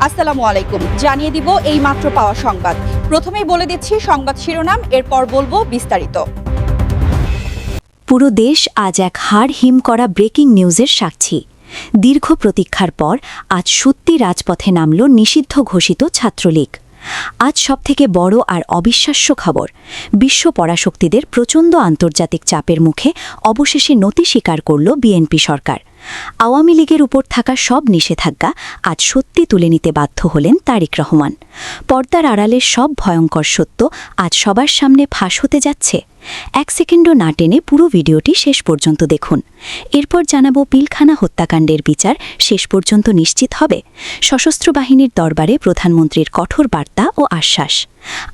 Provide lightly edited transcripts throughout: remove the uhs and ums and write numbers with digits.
আসসালামু আলাইকুম। জানিয়ে দিব এই মাত্র পাওয়া সংবাদ। প্রথমেই বলে দিচ্ছি সংবাদ শিরোনাম, এরপর বলবো বিস্তারিত। পুরো দেশ আজ এক হাড় হিম করা ব্রেকিং নিউজের সাক্ষী। দীর্ঘ প্রতীক্ষার পর আজ সত্যি রাজপথে নামল নিষিদ্ধ ঘোষিত ছাত্রলীগ। আজ সবথেকে বড় আর অবিশ্বাস্য খবর, বিশ্ব পরাশক্তিদের প্রচণ্ড আন্তর্জাতিক চাপের মুখে অবশেষে নতি স্বীকার করল বিএনপি সরকার। আওয়ামী লীগের উপর থাকা সব নিষেধাজ্ঞা আজ সত্যি তুলে নিতে বাধ্য হলেন তারেক রহমান। পর্দার আড়ালের সব ভয়ঙ্কর সত্য আজ সবার সামনে ফাঁস হতে যাচ্ছে। এক সেকেন্ডও না টেনে পুরো ভিডিওটি শেষ পর্যন্ত দেখুন। এরপর জানাবো পিলখানা হত্যাকাণ্ডের বিচার শেষ পর্যন্ত নিশ্চিত হবে। সশস্ত্র বাহিনীর দরবারে প্রধানমন্ত্রীর কঠোর বার্তা ও আশ্বাস।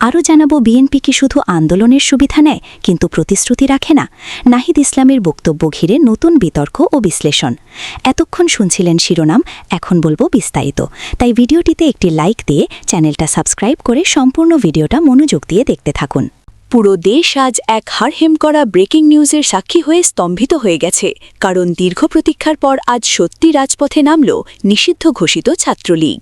আরও জানাবো বিএনপি কি শুধু আন্দোলনের সুবিধা নেয় কিন্তু প্রতিশ্রুতি রাখে না। নাহিদ ইসলামের বক্তব্য ঘিরে নতুন বিতর্ক ও বিশ্লেষণ। এতক্ষণ শুনছিলেন শিরোনাম, এখন বলবো বিস্তারিত। তাই ভিডিওটিতে একটি লাইক দিয়ে চ্যানেলটা সাবস্ক্রাইব করে সম্পূর্ণ ভিডিওটা মনোযোগ দিয়ে দেখতে থাকুন। পুরো দেশ আজ এক হাড়হিম করা ব্রেকিং নিউজের সাক্ষী হয়ে স্তম্ভিত হয়ে গেছে, কারণ দীর্ঘ প্রতীক্ষার পর আজ সত্যি রাজপথে নামল নিষিদ্ধ ঘোষিত ছাত্রলীগ।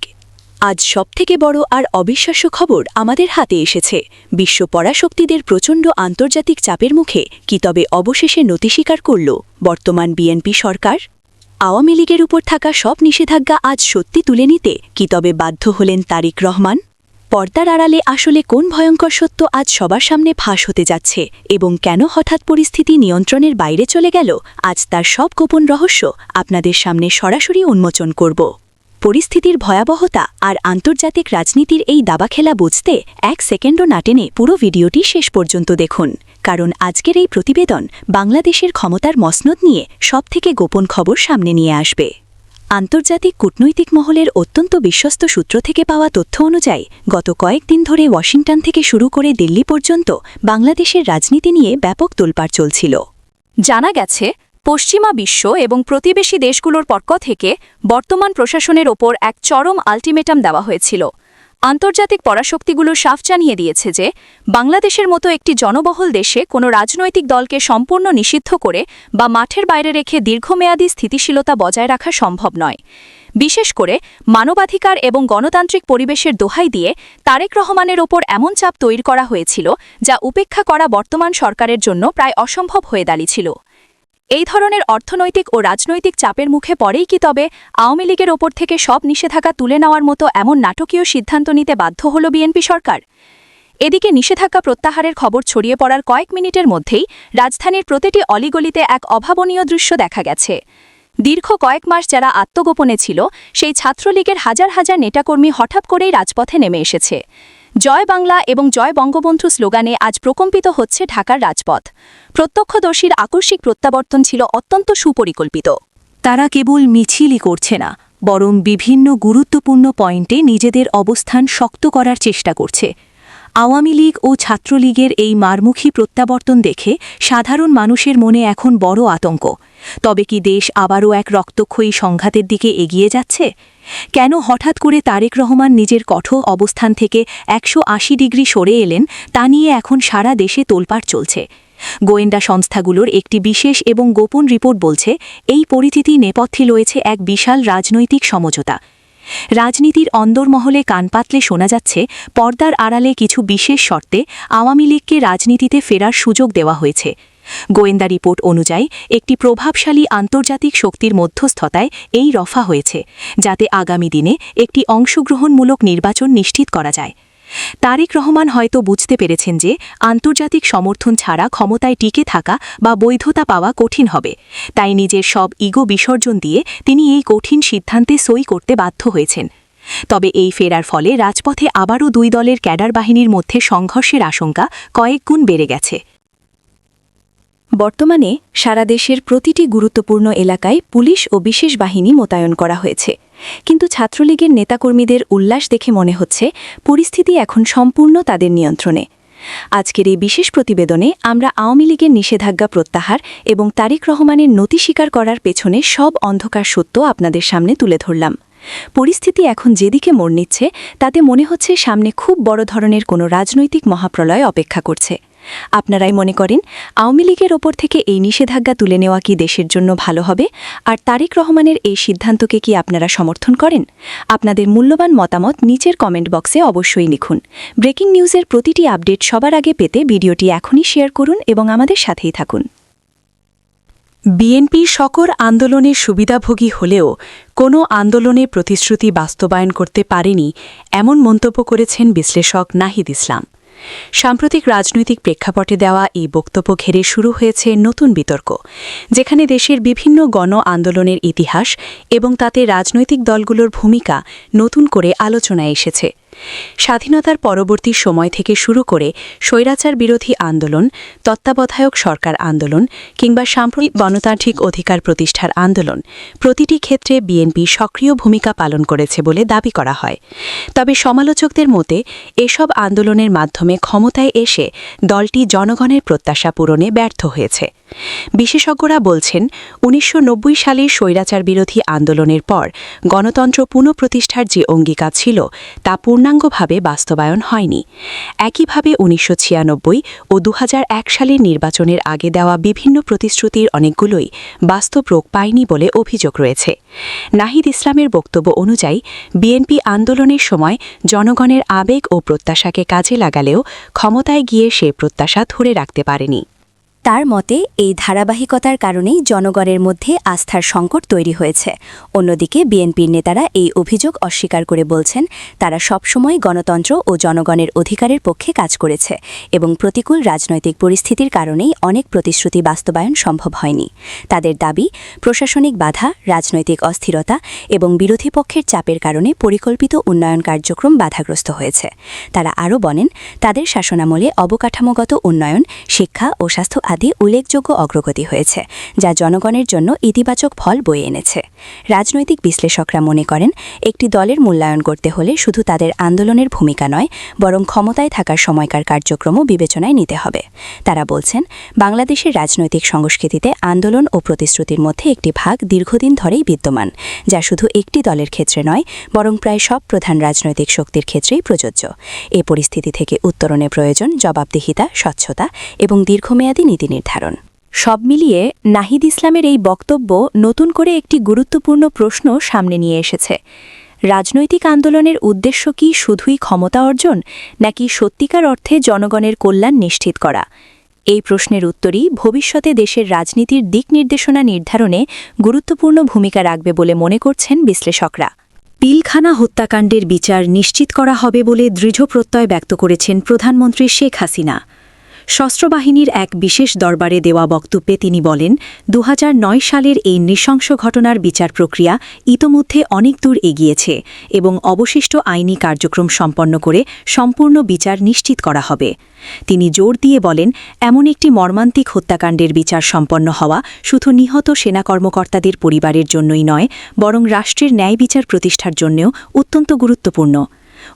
আজ সবথেকে বড় আর অবিশ্বাস্য খবর আমাদের হাতে এসেছে। বিশ্ব পরাশক্তিদের প্রচণ্ড আন্তর্জাতিক চাপের মুখে কি তবে অবশেষে নতি স্বীকার করল বর্তমান বিএনপি সরকার? আওয়ামী লীগের উপর থাকা সব নিষেধাজ্ঞা আজ সত্যি তুলে নিতে কি তবে বাধ্য হলেন তারেক রহমান? পর্দার আড়ালে আসলে কোন ভয়ঙ্কর সত্য আজ সবার সামনে ফাঁস হতে যাচ্ছে এবং কেন হঠাৎ পরিস্থিতি নিয়ন্ত্রণের বাইরে চলে গেল, আজ তার সব গোপন রহস্য আপনাদের সামনে সরাসরি উন্মোচন করব। পরিস্থিতির ভয়াবহতা আর আন্তর্জাতিক রাজনীতির এই দাবাখেলা বুঝতে এক সেকেন্ডও না টেনে পুরো ভিডিওটি শেষ পর্যন্ত দেখুন, কারণ আজকের এই প্রতিবেদন বাংলাদেশের ক্ষমতার মসনদ নিয়ে সবথেকে গোপন খবর সামনে নিয়ে আসবে। আন্তর্জাতিক কূটনৈতিক মহলের অত্যন্ত বিশ্বস্ত সূত্র থেকে পাওয়া তথ্য অনুযায়ী গত কয়েকদিন ধরে ওয়াশিংটন থেকে শুরু করে দিল্লি পর্যন্ত বাংলাদেশের রাজনীতি নিয়ে ব্যাপক তোলপাড় চলছিল। জানা গেছে, পশ্চিমা বিশ্ব এবং প্রতিবেশী দেশগুলোর পক্ষ থেকে বর্তমান প্রশাসনের ওপর এক চরম আল্টিমেটাম দেওয়া হয়েছিল। আন্তর্জাতিক পরাশক্তিগুলো সাফ জানিয়ে দিয়েছে যে বাংলাদেশের মতো একটি জনবহুল দেশে কোনো রাজনৈতিক দলকে সম্পূর্ণ নিষিদ্ধ করে বা মাঠের বাইরে রেখে দীর্ঘমেয়াদী স্থিতিশীলতা বজায় রাখা সম্ভব নয়। বিশেষ করে মানবাধিকার এবং গণতান্ত্রিক পরিবেশের দোহাই দিয়ে তারেক রহমানের ওপর এমন চাপ তৈরি করা হয়েছিল যা উপেক্ষা করা বর্তমান সরকারের জন্য প্রায় অসম্ভব হয়ে দাঁড়িয়েছিল। এই ধরনের অর্থনৈতিক ও রাজনৈতিক চাপের মুখে পড়েই কি তবে আওয়ামী লীগের ওপর থেকে সব নিষেধাজ্ঞা তুলে নেওয়ার মতো এমন নাটকীয় সিদ্ধান্ত নিতে বাধ্য হল বিএনপি সরকার? এদিকে নিষেধাজ্ঞা প্রত্যাহারের খবর ছড়িয়ে পড়ার কয়েক মিনিটের মধ্যেই রাজধানীর প্রতিটি অলিগলিতে এক অভাবনীয় দৃশ্য দেখা গেছে। দীর্ঘ কয়েক মাস যারা আত্মগোপনে ছিল, সেই ছাত্রলীগের হাজার হাজার নেতাকর্মী হঠাৎ করেই রাজপথে নেমে এসেছে। জয় বাংলা এবং জয় বঙ্গবন্ধু স্লোগানে আজ প্রকম্পিত হচ্ছে ঢাকার রাজপথ। প্রত্যক্ষদর্শীর আকস্মিক প্রত্যাবর্তন ছিল অত্যন্ত সুপরিকল্পিত। তারা কেবল মিছিলই করছে না, বরং বিভিন্ন গুরুত্বপূর্ণ পয়েন্টে নিজেদের অবস্থান শক্ত করার চেষ্টা করছে। আওয়ামী লীগ ও ছাত্রলীগের এই মারমুখী প্রত্যাবর্তন দেখে সাধারণ মানুষের মনে এখন বড় আতঙ্ক। তবে কি দেশ আবারও এক রক্তক্ষয়ী সংঘাতের দিকে এগিয়ে যাচ্ছে? কেন হঠাৎ করে তারেক রহমান নিজের কঠোর অবস্থান থেকে 180 ডিগ্রি সরে এলেন, তা নিয়ে এখন সারা দেশে তোলপাড় চলছে। গোয়েন্দা সংস্থাগুলোর একটি বিশেষ এবং গোপন রিপোর্ট বলছে, এই পরিস্থিতি নেপথ্যে রয়েছে এক বিশাল রাজনৈতিক সমঝোতা। রাজনীতির অন্দরমহলে কান পাতলে শোনা যাচ্ছে, পর্দার আড়ালে কিছু বিশেষ শর্তে আওয়ামী লীগকে রাজনীতিতে ফেরার সুযোগ দেওয়া হয়েছে। গোয়েন্দা রিপোর্ট অনুযায়ী একটি প্রভাবশালী আন্তর্জাতিক শক্তির মধ্যস্থতায় এই রফা হয়েছে, যাতে আগামী দিনে একটি অংশগ্রহণমূলক নির্বাচন নিশ্চিত করা যায়। তারেক রহমান হয়তো বুঝতে পেরেছেন যে আন্তর্জাতিক সমর্থন ছাড়া ক্ষমতায় টিকে থাকা বা বৈধতা পাওয়া কঠিন হবে, তাই নিজের সব ইগো বিসর্জন দিয়ে তিনি এই কঠিন সিদ্ধান্তে সই করতে বাধ্য হয়েছেন। তবে এই ফেরার ফলে রাজপথে আবারও দুই দলের ক্যাডার বাহিনীর মধ্যে সংঘর্ষের আশঙ্কা কয়েক গুণ বেড়ে গেছে। বর্তমানে সারা দেশের প্রতিটি গুরুত্বপূর্ণ এলাকায় পুলিশ ও বিশেষ বাহিনী মোতায়েন করা হয়েছে, কিন্তু ছাত্রলীগের নেতাকর্মীদের উল্লাস দেখে মনে হচ্ছে পরিস্থিতি এখন সম্পূর্ণ তাদের নিয়ন্ত্রণে। আজকের এই বিশেষ প্রতিবেদনে আমরা আওয়ামী লীগের নিষেধাজ্ঞা প্রত্যাহার এবং তারেক রহমানের নতি স্বীকার করার পেছনে সব অন্ধকার সত্য আপনাদের সামনে তুলে ধরলাম। পরিস্থিতি এখন যেদিকে মোড় নিচ্ছে, তাতে মনে হচ্ছে সামনে খুব বড় ধরনের কোনো রাজনৈতিক মহাপ্রলয় অপেক্ষা করছে। আপনারাই মনে করেন আওয়ামী লীগের ওপর থেকে এই নিষেধাজ্ঞা তুলে নেওয়া কি দেশের জন্য ভালো হবে, আর তারেক রহমানের এই সিদ্ধান্তকে কি আপনারা সমর্থন করেন? আপনাদের মূল্যবান মতামত নিচের কমেন্ট বক্সে অবশ্যই লিখুন। ব্রেকিং নিউজের প্রতিটি আপডেট সবার আগে পেতে ভিডিওটি এখনই শেয়ার করুন এবং আমাদের সাথেই থাকুন। বিএনপি সকল আন্দোলনের সুবিধাভোগী হলেও কোনো আন্দোলনের প্রতিশ্রুতি বাস্তবায়ন করতে পারেনি, এমন মন্তব্য করেছেন বিশ্লেষক নাহিদ ইসলাম। সাম্প্রতিক রাজনৈতিক প্রেক্ষাপটে দেওয়া এই বক্তব্য ঘিরে শুরু হয়েছে নতুন বিতর্ক, যেখানে দেশের বিভিন্ন গণ আন্দোলনের ইতিহাস এবং তাতে রাজনৈতিক দলগুলোর ভূমিকা নতুন করে আলোচনায় এসেছে। স্বাধীনতার পরবর্তী সময় থেকে শুরু করে স্বৈরাচার বিরোধী আন্দোলন, তত্ত্বাবধায়ক সরকার আন্দোলন কিংবা সাম্প্রতিক গণতান্ত্রিক অধিকার প্রতিষ্ঠার আন্দোলন, প্রতিটি ক্ষেত্রে বিএনপি সক্রিয় ভূমিকা পালন করেছে বলে দাবি করা হয়। তবে সমালোচকদের মতে এসব আন্দোলনের মাধ্যমে ক্ষমতায় এসে দলটি জনগণের প্রত্যাশা পূরণে ব্যর্থ হয়েছে। বিশেষজ্ঞরা বলছেন ১৯৯০ সালের স্বৈরাচার বিরোধী আন্দোলনের পর গণতন্ত্র পুনঃপ্রতিষ্ঠার যে অঙ্গীকার ছিল তা পূর্ণাঙ্গভাবে বাস্তবায়ন হয়নি। একইভাবে ১৯৯৬ ও ২০০১ সালের নির্বাচনের আগে দেওয়া বিভিন্ন প্রতিশ্রুতির অনেকগুলোই বাস্তব রূপ পায়নি বলে অভিযোগ রয়েছে। নাহিদ ইসলামের বক্তব্য অনুযায়ী বিএনপি আন্দোলনের সময় জনগণের আবেগ ও প্রত্যাশাকে কাজে লাগালেও ক্ষমতায় গিয়ে সে প্রত্যাশা ধরে রাখতে পারেনি। তার মতে এই ধারাবাহিকতার কারণেই জনগণের মধ্যে আস্থার সংকট তৈরি হয়েছে। অন্যদিকে বিএনপির নেতারা এই অভিযোগ অস্বীকার করে বলছেন তারা সবসময় গণতন্ত্র ও জনগণের অধিকারের পক্ষে কাজ করেছে এবং প্রতিকূল রাজনৈতিক পরিস্থিতির কারণেই অনেক প্রতিশ্রুতি বাস্তবায়ন সম্ভব হয়নি। তাদের দাবি, প্রশাসনিক বাধা, রাজনৈতিক অস্থিরতা এবং বিরোধী পক্ষের চাপের কারণে পরিকল্পিত উন্নয়ন কার্যক্রম বাধাগ্রস্ত হয়েছে। তারা আরও বলেন তাদের শাসনামলে অবকাঠামোগত উন্নয়ন, শিক্ষা ও স্বাস্থ্য আদি উল্লেখযোগ্য অগ্রগতি হয়েছে, যা জনগণের জন্য ইতিবাচক ফল বয়ে এনেছে। রাজনৈতিক বিশ্লেষকরা মনে করেন একটি দলের মূল্যায়ন করতে হলে শুধু তাদের আন্দোলনের ভূমিকা নয়, বরং ক্ষমতায় থাকার সময়কার কার্যক্রমও বিবেচনায় নিতে হবে। তারা বলছেন বাংলাদেশের রাজনৈতিক সংস্কৃতিতে আন্দোলন ও প্রতিশ্রুতির মধ্যে একটি ভাগ দীর্ঘদিন ধরেই বিদ্যমান, যা শুধু একটি দলের ক্ষেত্রে নয়, বরং প্রায় সব প্রধান রাজনৈতিক শক্তির ক্ষেত্রেই প্রযোজ্য। এ পরিস্থিতি থেকে উত্তরণে প্রয়োজন জবাবদিহিতা, স্বচ্ছতা এবং দীর্ঘমেয়াদী নীতি নির্ধারণ। সব মিলিয়ে নাহিদ ইসলামের এই বক্তব্য নতুন করে একটি গুরুত্বপূর্ণ প্রশ্ন সামনে নিয়ে এসেছে। রাজনৈতিক আন্দোলনের উদ্দেশ্য কি শুধুই ক্ষমতা অর্জন, নাকি সত্যিকার অর্থে জনগণের কল্যাণ নিশ্চিত করা? এই প্রশ্নের উত্তরই ভবিষ্যতে দেশের রাজনীতির দিক নির্দেশনা নির্ধারণে গুরুত্বপূর্ণ ভূমিকা রাখবে বলে মনে করছেন বিশ্লেষকরা। পিলখানা হত্যাকাণ্ডের বিচার নিশ্চিত করা হবে বলে দৃঢ় প্রত্যয় ব্যক্ত করেছেন প্রধানমন্ত্রী শেখ হাসিনা। সশস্ত্রবাহিনীর এক বিশেষ দরবারে দেওয়া বক্তব্যে তিনি বলেন ২০০৯ সালের এই নৃশংস ঘটনার বিচার প্রক্রিয়া ইতোমধ্যে অনেক দূর এগিয়েছে এবং অবশিষ্ট আইনি কার্যক্রম সম্পন্ন করে সম্পূর্ণ বিচার নিশ্চিত করা হবে। তিনি জোর দিয়ে বলেন এমন একটি মর্মান্তিক হত্যাকাণ্ডের বিচার সম্পন্ন হওয়া শুধু নিহত সেনা কর্মকর্তাদের পরিবারের জন্যই নয়, বরং রাষ্ট্রের ন্যায় বিচার প্রতিষ্ঠার জন্যও অত্যন্ত গুরুত্বপূর্ণ।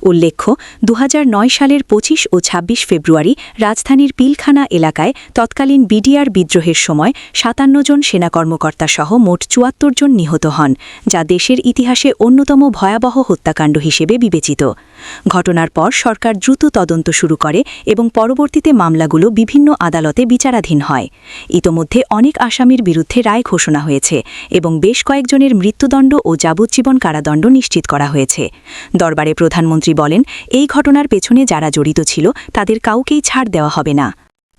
উল্লেখ্য ২০০৯ সালের ২৫ ও ২৬ ফেব্রুয়ারি রাজধানীর পিলখানা এলাকায় তৎকালীন বিডিআর বিদ্রোহের সময় ৫৭ জন সেনা কর্মকর্তাসহ মোট ৭৪ জন নিহত হন, যা দেশের ইতিহাসে অন্যতম ভয়াবহ হত্যাকাণ্ড হিসেবে বিবেচিত। ঘটনার পর সরকার দ্রুত তদন্ত শুরু করে এবং পরবর্তীতে মামলাগুলো বিভিন্ন আদালতে বিচারাধীন হয়। ইতোমধ্যে অনেক আসামির বিরুদ্ধে রায় ঘোষণা হয়েছে এবং বেশ কয়েকজনের মৃত্যুদণ্ড ও যাবজ্জীবন কারাদণ্ড নিশ্চিত করা হয়েছে। দরবারে প্রধানমন্ত্রী বলেন এই ঘটনার পেছনে যারা জড়িত ছিল তাদের কাউকেই ছাড় দেওয়া হবে না।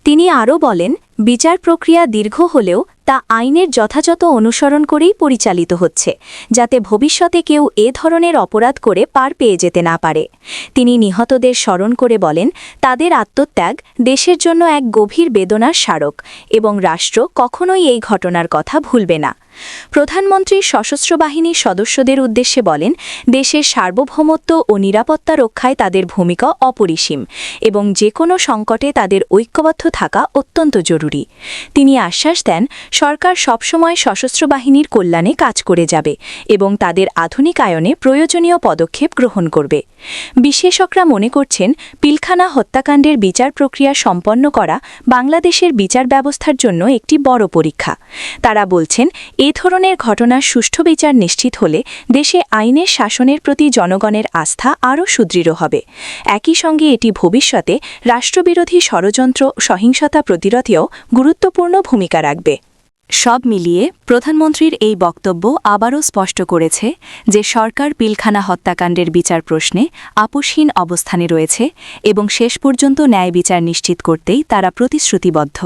তিনি আরও বলেন বিচার প্রক্রিয়া দীর্ঘ হলেও তা আইনের যথাযথ অনুসরণ করেই পরিচালিত হচ্ছে, যাতে ভবিষ্যতে কেউ এ ধরনের অপরাধ করে পার পেয়ে যেতে না পারে। তিনি নিহতদের স্মরণ করে বলেন তাদের আত্মত্যাগ দেশের জন্য এক গভীর বেদনার স্মারক এবং রাষ্ট্র কখনোই এই ঘটনার কথা ভুলবে না। প্রধানমন্ত্রী সশস্ত্র বাহিনীর সদস্যদের উদ্দেশ্যে বলেন দেশের সার্বভৌমত্ব ও নিরাপত্তা রক্ষায় তাদের ভূমিকা অপরিসীম এবং যে কোনো সংকটে তাদের ঐক্যবদ্ধ থাকা অত্যন্ত জরুরি। জরুরি। তিনি আশ্বাস দেন, সরকার সবসময় সশস্ত্র বাহিনীর কল্যাণে কাজ করে যাবে এবং তাদের আধুনিকায়নে প্রয়োজনীয় পদক্ষেপ গ্রহণ করবে। বিশেষজ্ঞরা মনে করছেন, পিলখানা হত্যাকাণ্ডের বিচার প্রক্রিয়া সম্পন্ন করা বাংলাদেশের বিচার ব্যবস্থার জন্য একটি বড় পরীক্ষা। তারা বলছেন, এ ধরনের ঘটনার সুষ্ঠু বিচার নিশ্চিত হলে দেশে আইনের শাসনের প্রতি জনগণের আস্থা আরও সুদৃঢ় হবে। একই সঙ্গে এটি ভবিষ্যতে রাষ্ট্রবিরোধী ষড়যন্ত্র সহিংসতা প্রতিরোধেও গুরুত্বপূর্ণ ভূমিকা রাখবে। সব মিলিয়ে প্রধানমন্ত্রীর এই বক্তব্য আবারও স্পষ্ট করেছে যে সরকার পিলখানা হত্যাকাণ্ডের বিচার প্রশ্নে আপোষহীন অবস্থানে রয়েছে এবং শেষ পর্যন্ত ন্যায় বিচার নিশ্চিত করতেই তারা প্রতিশ্রুতিবদ্ধ।